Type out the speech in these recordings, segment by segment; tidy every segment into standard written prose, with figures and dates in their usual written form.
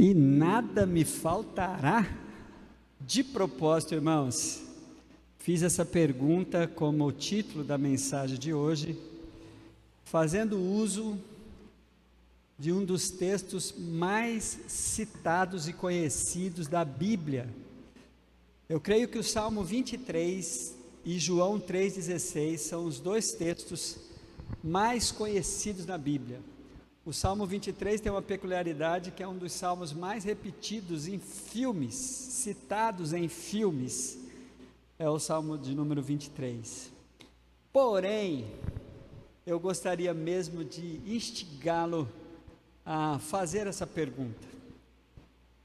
E nada me faltará. De propósito, irmãos, fiz essa pergunta como título da mensagem de hoje, fazendo uso de um dos textos mais citados e conhecidos da Bíblia. Eu creio que o Salmo 23 e João 3,16 são os dois textos mais conhecidos na Bíblia. O Salmo 23 tem uma peculiaridade que é um dos salmos mais repetidos em filmes, citados em filmes, é o Salmo de número 23. Porém, eu gostaria mesmo de instigá-lo a fazer essa pergunta.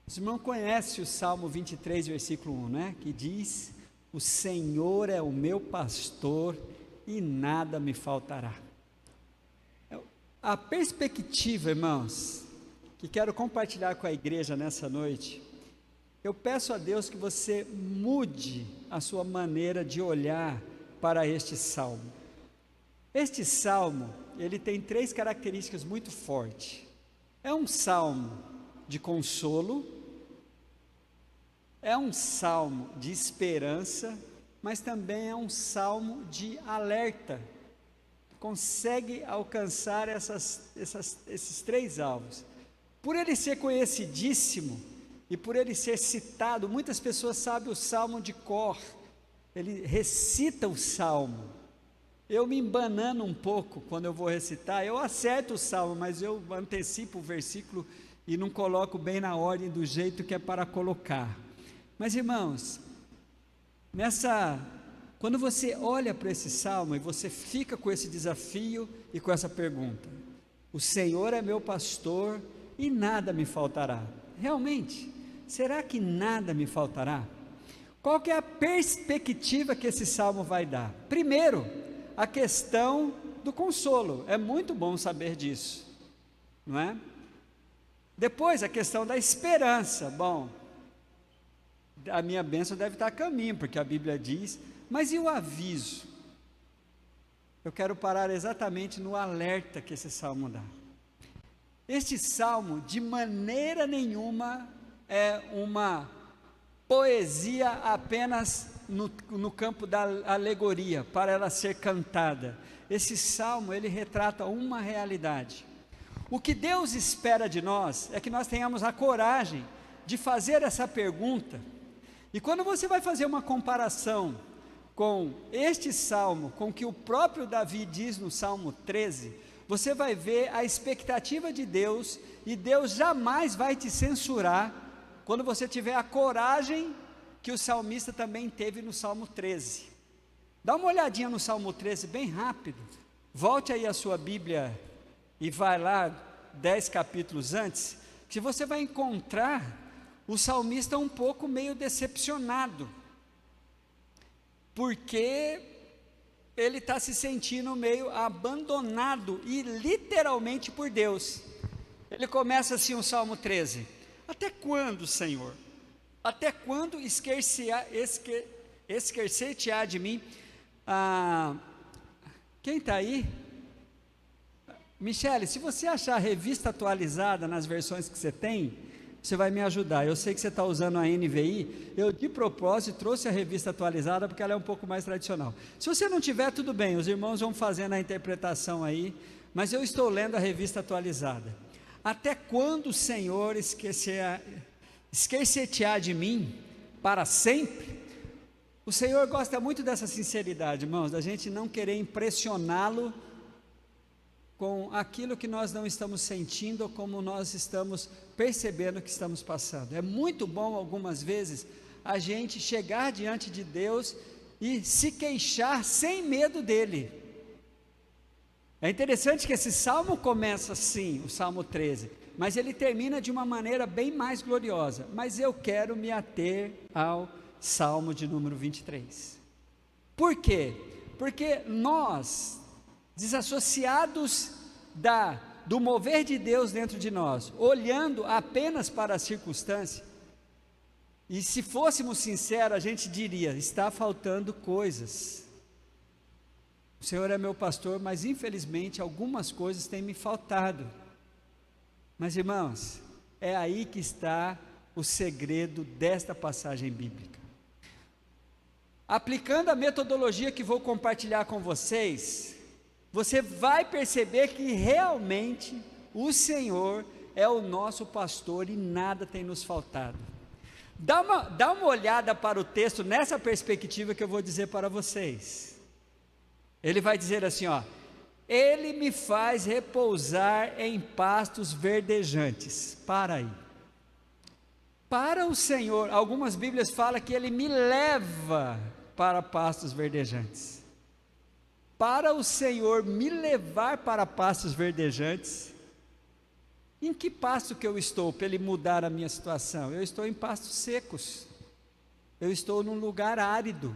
Os irmãos conhecem o Salmo 23, versículo 1, né? Que diz: o Senhor é o meu pastor e nada me faltará. A perspectiva, irmãos, que quero compartilhar com a igreja nessa noite, eu peço a Deus que você mude a sua maneira de olhar para este salmo. Este salmo, ele tem três características muito fortes. É um salmo de consolo, é um salmo de esperança, mas também é um salmo de alerta. Consegue alcançar esses três alvos. Por ele ser conhecidíssimo e por ele ser citado, muitas pessoas sabem o salmo de cor, ele recita o salmo. Eu me embanando um pouco quando eu vou recitar, eu acerto o salmo, mas eu antecipo o versículo e não coloco bem na ordem do jeito que é para colocar. Mas irmãos, quando você olha para esse salmo e você fica com esse desafio e com essa pergunta: o Senhor é meu pastor e nada me faltará. Realmente, será que nada me faltará? Qual que é a perspectiva que esse salmo vai dar? Primeiro, a questão do consolo. É muito bom saber disso, não é? Depois, a questão da esperança. Bom, a minha bênção deve estar a caminho, porque a Bíblia diz. Mas e o aviso? Eu quero parar exatamente no alerta que esse salmo dá. Este salmo, de maneira nenhuma, é uma poesia apenas no campo da alegoria, para ela ser cantada. Esse salmo, ele retrata uma realidade. O que Deus espera de nós é que nós tenhamos a coragem de fazer essa pergunta. E quando você vai fazer uma comparação com este salmo, com o que o próprio Davi diz no Salmo 13, você vai ver a expectativa de Deus, e Deus jamais vai te censurar, quando você tiver a coragem que o salmista também teve no Salmo 13. Dá uma olhadinha no Salmo 13 bem rápido, volte aí a sua Bíblia e vai lá 10 capítulos antes, que você vai encontrar o salmista um pouco meio decepcionado, porque ele está se sentindo meio abandonado, e literalmente por Deus. Ele começa assim o Salmo 13: até quando, Senhor? Até quando esquecer-te-á de mim? Quem está aí? Michele, se você achar a revista atualizada nas versões que você tem, você vai me ajudar. Eu sei que você está usando a NVI, eu de propósito trouxe a revista atualizada, porque ela é um pouco mais tradicional. Se você não tiver, tudo bem, os irmãos vão fazendo a interpretação aí, mas eu estou lendo a revista atualizada. Até quando, Senhor, esquecer-te-á de mim para sempre? O Senhor gosta muito dessa sinceridade, irmãos, da gente não querer impressioná-lo com aquilo que nós não estamos sentindo, ou como nós estamos percebendo que estamos passando. É muito bom, algumas vezes, a gente chegar diante de Deus e se queixar sem medo dele. É interessante que esse salmo começa assim, o Salmo 13, mas ele termina de uma maneira bem mais gloriosa. Mas eu quero me ater ao Salmo de número 23. Por quê? Porque nós, desassociados do mover de Deus dentro de nós, olhando apenas para a circunstância, e se fôssemos sinceros, a gente diria: está faltando coisas. O Senhor é meu pastor, mas infelizmente algumas coisas têm me faltado. Mas irmãos, É aí que está o segredo desta passagem bíblica. Aplicando a metodologia que vou compartilhar com vocês, você vai perceber que realmente o Senhor é o nosso pastor e nada tem nos faltado. Dá uma olhada para o texto nessa perspectiva que eu vou dizer para vocês. Ele vai dizer assim, ó: Ele me faz repousar em pastos verdejantes. Para aí. Para o Senhor, algumas Bíblias falam que Ele me leva para pastos verdejantes. Para o Senhor me levar para pastos verdejantes, em que pasto que eu estou para Ele mudar a minha situação? Eu estou em pastos secos, eu estou num lugar árido.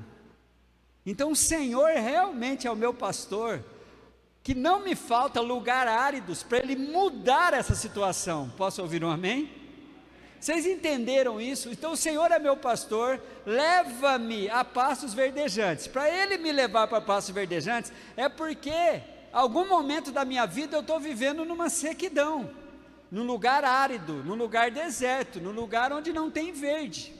Então o Senhor realmente é o meu pastor, que não me falta lugar áridos para Ele mudar essa situação. Posso ouvir um amém? Vocês entenderam isso? Então o Senhor é meu pastor, leva-me a pastos verdejantes. Para Ele me levar para pastos verdejantes, é porque algum momento da minha vida eu estou vivendo numa sequidão, num lugar árido, num lugar deserto, num lugar onde não tem verde.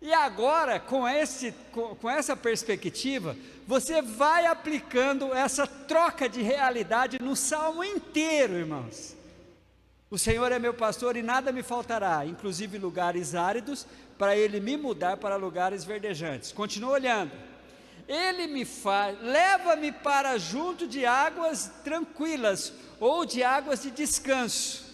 E agora, com essa perspectiva, você vai aplicando essa troca de realidade no salmo inteiro, irmãos. O Senhor é meu pastor e nada me faltará, inclusive lugares áridos, para Ele me mudar para lugares verdejantes. Continua olhando. Ele me faz, leva-me para junto de águas tranquilas, ou de águas de descanso.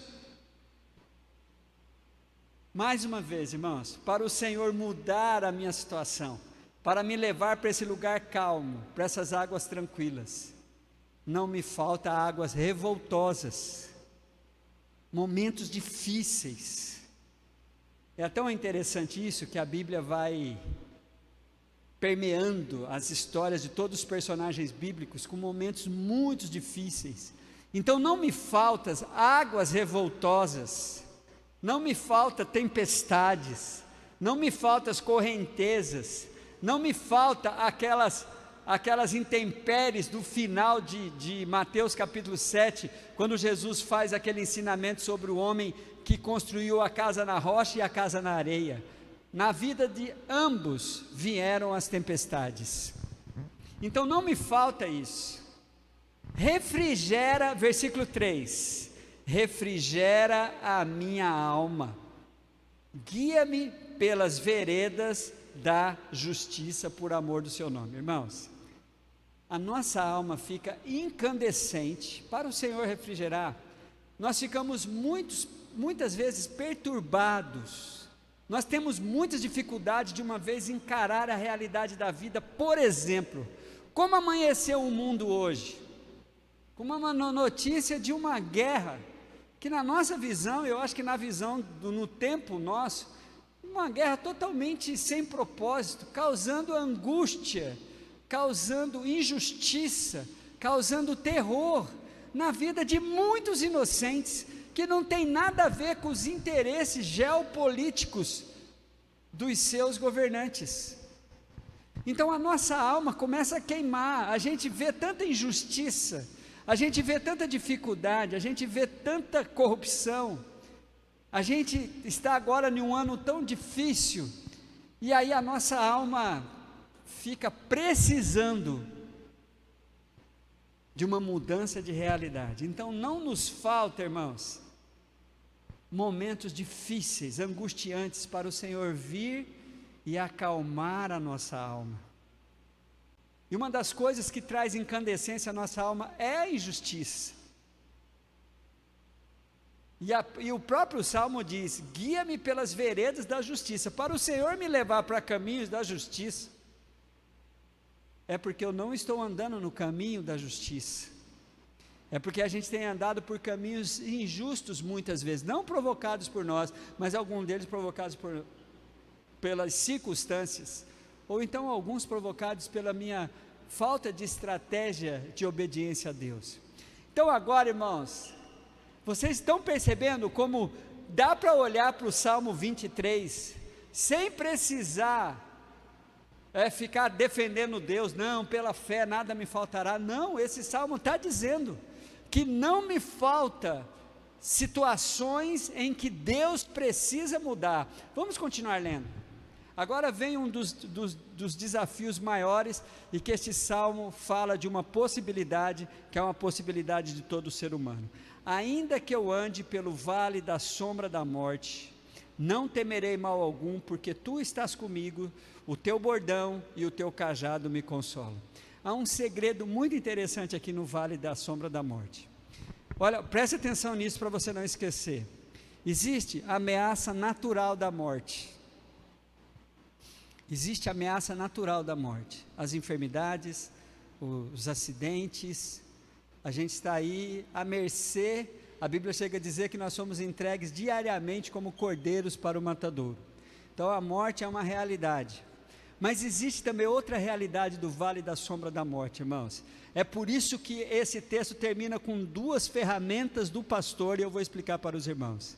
Mais uma vez, irmãos, para o Senhor mudar a minha situação, para me levar para esse lugar calmo, para essas águas tranquilas, não me falta águas revoltosas, momentos difíceis. É tão interessante isso que a Bíblia vai permeando as histórias de todos os personagens bíblicos com momentos muito difíceis. Então não me faltam águas revoltosas, não me falta tempestades, não me faltam as correntezas, não me falta aquelas intempéries do final de Mateus capítulo 7, quando Jesus faz aquele ensinamento sobre o homem que construiu a casa na rocha e a casa na areia. Na vida de ambos vieram as tempestades. Então não me falta isso. Refrigera, versículo 3, refrigera a minha alma, guia-me pelas veredas da justiça por amor do seu nome. Irmãos, a nossa alma fica incandescente para o Senhor refrigerar. Nós ficamos muitas vezes perturbados, nós temos muitas dificuldades de uma vez encarar a realidade da vida. Por exemplo, como amanheceu o mundo hoje? Com uma notícia de uma guerra, que na nossa visão, eu acho que na visão, no tempo nosso, uma guerra totalmente sem propósito, causando angústia, causando injustiça, causando terror na vida de muitos inocentes, que não tem nada a ver com os interesses geopolíticos dos seus governantes. Então a nossa alma começa a queimar, a gente vê tanta injustiça, a gente vê tanta dificuldade, a gente vê tanta corrupção, a gente está agora em um ano tão difícil, e aí a nossa alma fica precisando de uma mudança de realidade. Então não nos falta, irmãos, momentos difíceis, angustiantes, para o Senhor vir e acalmar a nossa alma. E uma das coisas que traz incandescência à nossa alma é a injustiça. E o próprio Salmo diz: guia-me pelas veredas da justiça. Para o Senhor me levar para caminhos da justiça, é porque eu não estou andando no caminho da justiça, é porque a gente tem andado por caminhos injustos muitas vezes, não provocados por nós, mas alguns deles provocados pelas circunstâncias, ou então alguns provocados pela minha falta de estratégia de obediência a Deus. Então agora, irmãos, vocês estão percebendo como dá para olhar para o Salmo 23, sem precisar ficar defendendo Deus, não, pela fé nada me faltará. Não, esse Salmo está dizendo que não me falta situações em que Deus precisa mudar. Vamos continuar lendo. Agora vem um dos desafios maiores, e que este salmo fala de uma possibilidade, que é uma possibilidade de todo ser humano. Ainda que eu ande pelo vale da sombra da morte, não temerei mal algum, porque tu estás comigo, o teu bordão e o teu cajado me consolam. Há um segredo muito interessante aqui no vale da sombra da morte. Olha, preste atenção nisso para você não esquecer. Existe a ameaça natural da morte. Existe a ameaça natural da morte. As enfermidades, os acidentes, a gente está aí à mercê. A Bíblia chega a dizer que nós somos entregues diariamente como cordeiros para o matadouro. Então a morte é uma realidade. Mas existe também outra realidade do vale da sombra da morte, irmãos. É por isso que esse texto termina com duas ferramentas do pastor, e eu vou explicar para os irmãos.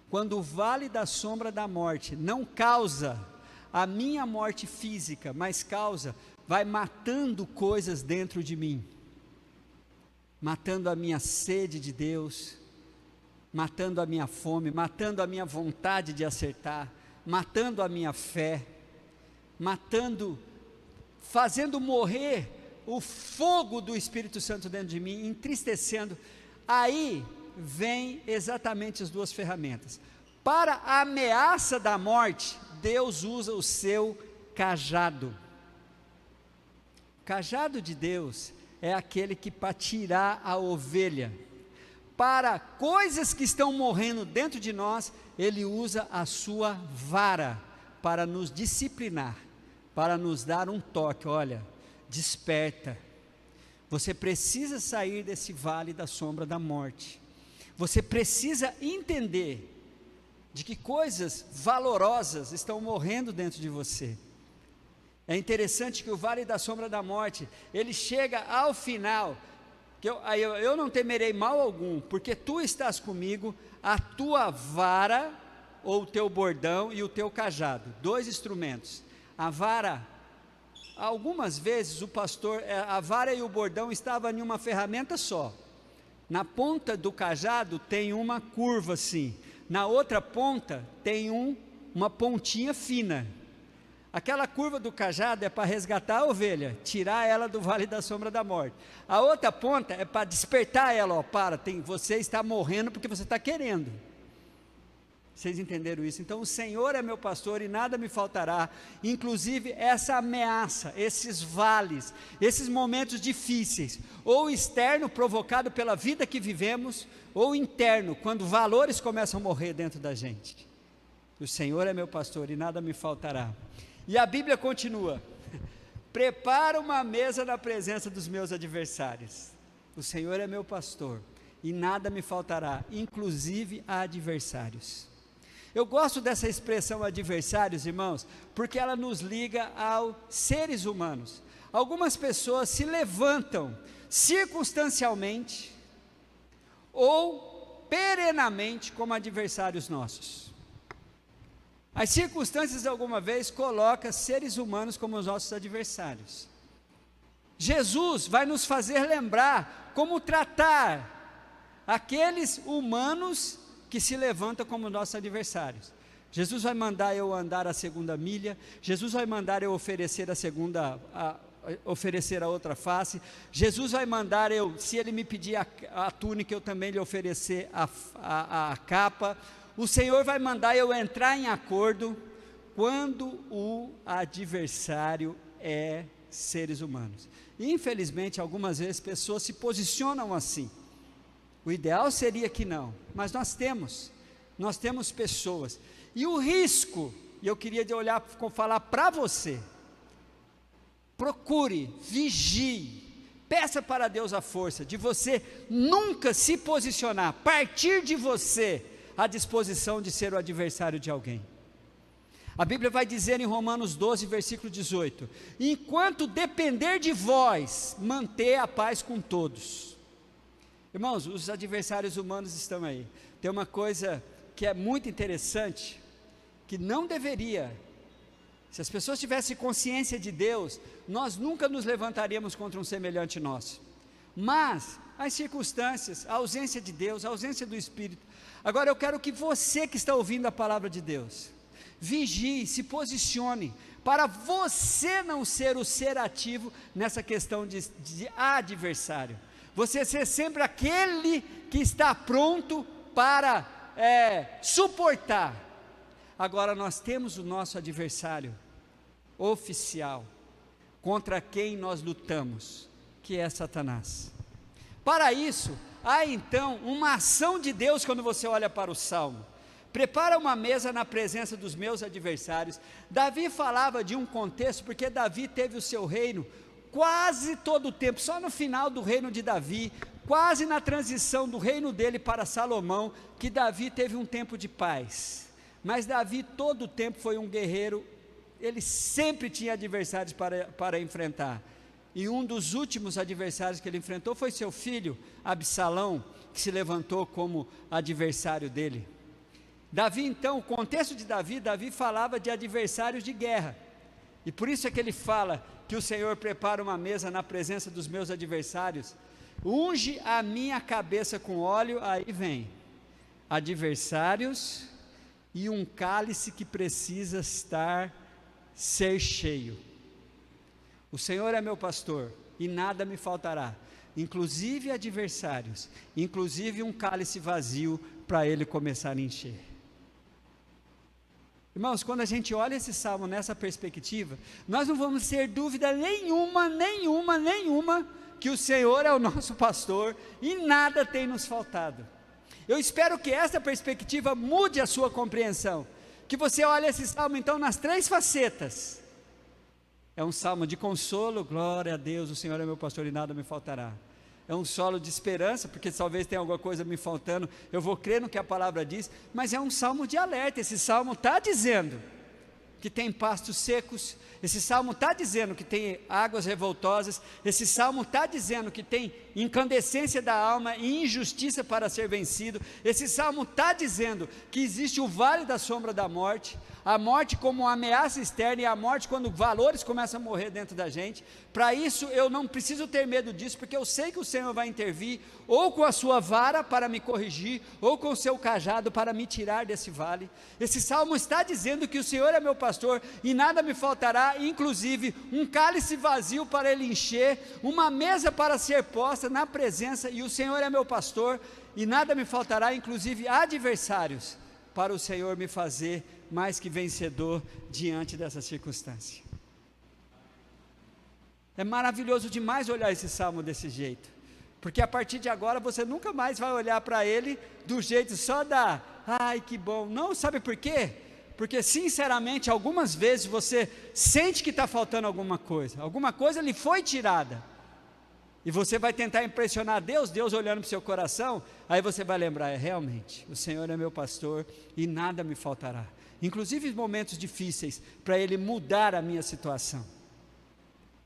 Quando o vale da sombra da morte não causa a minha morte física, mas vai matando coisas dentro de mim, matando a minha sede de Deus, matando a minha fome, matando a minha vontade de acertar, matando a minha fé, fazendo morrer o fogo do Espírito Santo dentro de mim, entristecendo. Aí vem exatamente as duas ferramentas. Para a ameaça da morte, Deus usa o seu cajado. O cajado de Deus é aquele que para tirar a ovelha. Para coisas que estão morrendo dentro de nós, Ele usa a sua vara para nos disciplinar, para nos dar um toque. Olha, desperta, você precisa sair desse vale da sombra da morte, você precisa entender de que coisas valorosas estão morrendo dentro de você. É interessante que o vale da sombra da morte, ele chega ao final, que eu não temerei mal algum, porque tu estás comigo, a tua vara, ou o teu bordão e o teu cajado, dois instrumentos. A vara, algumas vezes a vara e o bordão estavam em uma ferramenta só. Na ponta do cajado tem uma curva assim, na outra ponta tem uma pontinha fina. Aquela curva do cajado é para resgatar a ovelha, tirar ela do vale da sombra da morte. A outra ponta é para despertar ela, você está morrendo porque você está querendo. Vocês entenderam isso? Então o Senhor é meu pastor e nada me faltará. Inclusive essa ameaça, esses vales, esses momentos difíceis, ou externo provocado pela vida que vivemos, ou interno, quando valores começam a morrer dentro da gente. O Senhor é meu pastor e nada me faltará. E a Bíblia continua: prepara uma mesa na presença dos meus adversários. O Senhor é meu pastor e nada me faltará, inclusive a adversários. Eu gosto dessa expressão adversários, irmãos, porque ela nos liga aos seres humanos. Algumas pessoas se levantam circunstancialmente ou perenamente como adversários nossos. As circunstâncias alguma vez colocam seres humanos como os nossos adversários. Jesus vai nos fazer lembrar como tratar aqueles humanos que se levantam como nossos adversários. Jesus vai mandar eu andar a segunda milha, Jesus vai mandar eu oferecer oferecer a outra face, Jesus vai mandar se ele me pedir a túnica, eu também lhe oferecer a capa. O Senhor vai mandar eu entrar em acordo quando o adversário é seres humanos. E, infelizmente, algumas vezes pessoas se posicionam assim. O ideal seria que não, mas nós temos pessoas. E o risco, e eu queria falar para você, procure, vigie, peça para Deus a força de você nunca se posicionar, partir de você à disposição de ser o adversário de alguém. A Bíblia vai dizer em Romanos 12, versículo 18: enquanto depender de vós, manter a paz com todos. Irmãos, os adversários humanos estão aí. Tem uma coisa que é muito interessante, que não deveria, se as pessoas tivessem consciência de Deus, nós nunca nos levantaríamos contra um semelhante nosso. Mas as circunstâncias, a ausência de Deus, a ausência do Espírito. Agora eu quero que você que está ouvindo a palavra de Deus, vigie, se posicione, para você não ser o ser ativo nessa questão de adversário. Você ser sempre aquele que está pronto para suportar. Agora nós temos o nosso adversário oficial, contra quem nós lutamos, que é Satanás. Para isso, há então uma ação de Deus quando você olha para o Salmo. Prepara uma mesa na presença dos meus adversários. Davi falava de um contexto, porque Davi teve o seu reino quase todo o tempo, só no final do reino de Davi, quase na transição do reino dele para Salomão, que Davi teve um tempo de paz. Mas Davi todo o tempo foi um guerreiro, ele sempre tinha adversários para enfrentar. E um dos últimos adversários que ele enfrentou foi seu filho, Absalão, que se levantou como adversário dele. Davi então, o contexto de Davi falava de adversários de guerra. E por isso é que ele fala que o Senhor prepara uma mesa na presença dos meus adversários, unge a minha cabeça com óleo, aí vem, adversários e um cálice que precisa ser cheio. O Senhor é meu pastor e nada me faltará, inclusive adversários, inclusive um cálice vazio para ele começar a encher. Irmãos, quando a gente olha esse salmo nessa perspectiva, nós não vamos ter dúvida nenhuma, que o Senhor é o nosso pastor e nada tem nos faltado. Eu espero que essa perspectiva mude a sua compreensão, que você olhe esse salmo então nas três facetas. É um salmo de consolo, glória a Deus, o Senhor é meu pastor e nada me faltará. É um solo de esperança, porque talvez tenha alguma coisa me faltando, eu vou crer no que a palavra diz, mas é um salmo de alerta. Esse salmo está dizendo que tem pastos secos, esse salmo está dizendo que tem águas revoltosas, esse salmo está dizendo que tem incandescência da alma e injustiça para ser vencido, esse salmo está dizendo que existe o vale da sombra da morte, a morte como uma ameaça externa e a morte quando valores começam a morrer dentro da gente. Para isso eu não preciso ter medo disso, porque eu sei que o Senhor vai intervir, ou com a sua vara para me corrigir, ou com o seu cajado para me tirar desse vale. Esse salmo está dizendo que o Senhor é meu pastor e nada me faltará, inclusive um cálice vazio para ele encher, uma mesa para ser posta na presença, e o Senhor é meu pastor e nada me faltará, inclusive adversários, para o Senhor me fazer mais que vencedor diante dessa circunstância. É maravilhoso demais olhar esse salmo desse jeito, porque a partir de agora você nunca mais vai olhar para ele do jeito só da, ai que bom, não, sabe por quê? Porque sinceramente algumas vezes você sente que está faltando alguma coisa lhe foi tirada, e você vai tentar impressionar Deus olhando para o seu coração, aí você vai lembrar, realmente, o Senhor é meu pastor e nada me faltará, inclusive momentos difíceis, para Ele mudar a minha situação.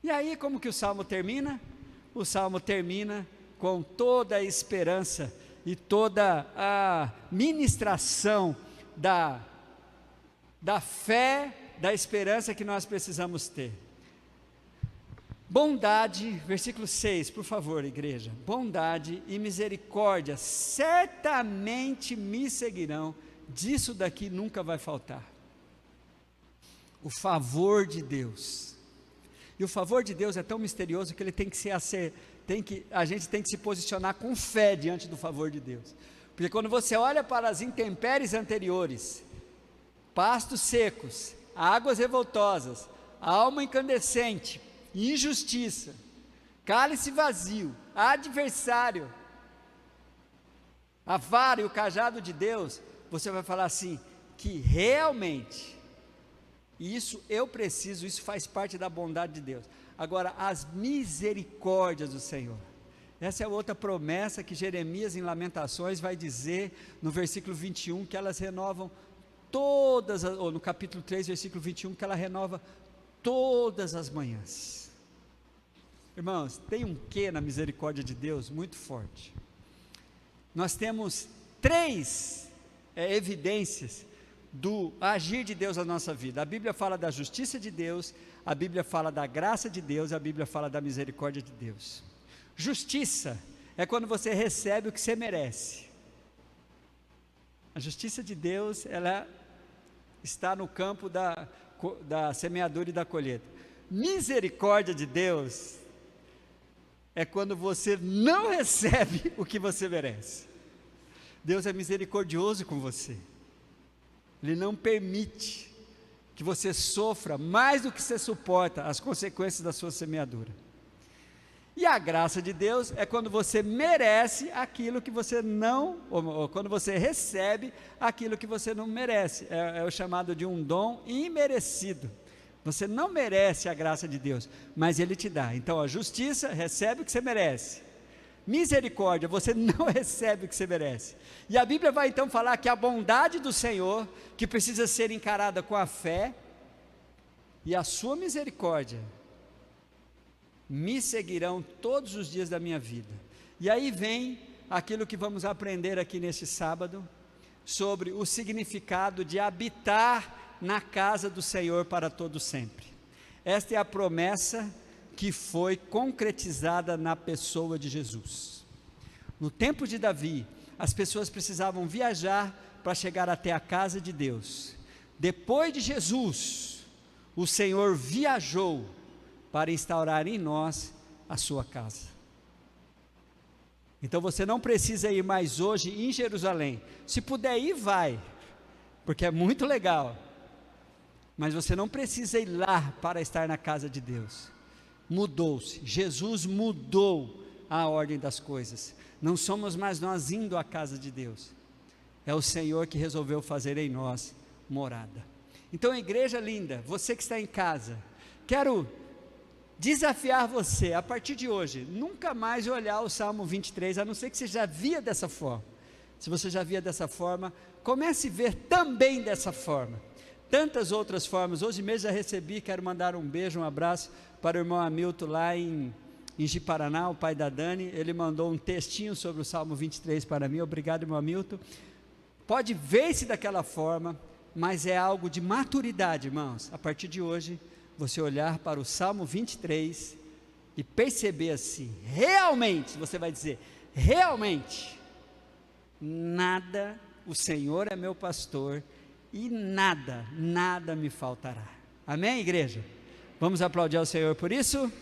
E aí como que o Salmo termina? O Salmo termina com toda a esperança e toda a ministração da fé, da esperança que nós precisamos ter. Bondade, versículo 6, por favor, igreja. Bondade e misericórdia certamente me seguirão, disso daqui nunca vai faltar. O favor de Deus. E o favor de Deus é tão misterioso que ele a gente tem que se posicionar com fé diante do favor de Deus. Porque quando você olha para as intempéries anteriores, pastos secos, águas revoltosas, alma incandescente, injustiça, cálice vazio, adversário, a vara e o cajado de Deus, você vai falar assim, que realmente, isso eu preciso, isso faz parte da bondade de Deus. Agora, as misericórdias do Senhor, essa é outra promessa que Jeremias em Lamentações vai dizer, no versículo 21, que elas renovam ou no capítulo 3, versículo 21, que ela renova todas as manhãs. Irmãos, tem um quê na misericórdia de Deus muito forte. Nós temos três evidências do agir de Deus na nossa vida. A Bíblia fala da justiça de Deus, a Bíblia fala da graça de Deus, a Bíblia fala da misericórdia de Deus. Justiça é quando você recebe o que você merece. A justiça de Deus, ela está no campo da semeadura e da colheita. Misericórdia de Deus é quando você não recebe o que você merece. Deus é misericordioso com você. Ele não permite que você sofra mais do que você suporta as consequências da sua semeadura. E a graça de Deus é quando você merece aquilo que você não, ou quando você recebe aquilo que você não merece. É o chamado de um dom imerecido. Você não merece a graça de Deus, mas Ele te dá. Então a justiça recebe o que você merece. Misericórdia, você não recebe o que você merece. E a Bíblia vai então falar que a bondade do Senhor, que precisa ser encarada com a fé, e a sua misericórdia, me seguirão todos os dias da minha vida. E aí vem aquilo que vamos aprender aqui neste sábado, sobre o significado de habitar na casa do Senhor para todo sempre. Esta é a promessa que foi concretizada na pessoa de Jesus. No tempo de Davi, as pessoas precisavam viajar para chegar até a casa de Deus. Depois de Jesus, o Senhor viajou para instaurar em nós a sua casa. Então você não precisa ir mais hoje em Jerusalém. Se puder ir, vai, porque é muito legal. Mas você não precisa ir lá para estar na casa de Deus. Mudou-se, Jesus mudou a ordem das coisas. Não somos mais nós indo à casa de Deus. É o Senhor que resolveu fazer em nós morada. Então, igreja linda, você que está em casa, quero desafiar você, a partir de hoje, nunca mais olhar o Salmo 23, a não ser que você já via dessa forma. Se você já via dessa forma, comece a ver também dessa forma. Tantas outras formas. Hoje mesmo já recebi, quero mandar um beijo, um abraço para o irmão Hamilton lá em Ji-Paraná, o pai da Dani. Ele mandou um textinho sobre o Salmo 23 para mim. Obrigado, irmão Hamilton. Pode ver-se daquela forma, mas é algo de maturidade, irmãos. A partir de hoje, você olhar para o Salmo 23 e perceber assim, realmente, você vai dizer, realmente, nada, o Senhor é meu pastor, e nada me faltará. Amém, igreja? Vamos aplaudir ao Senhor por isso?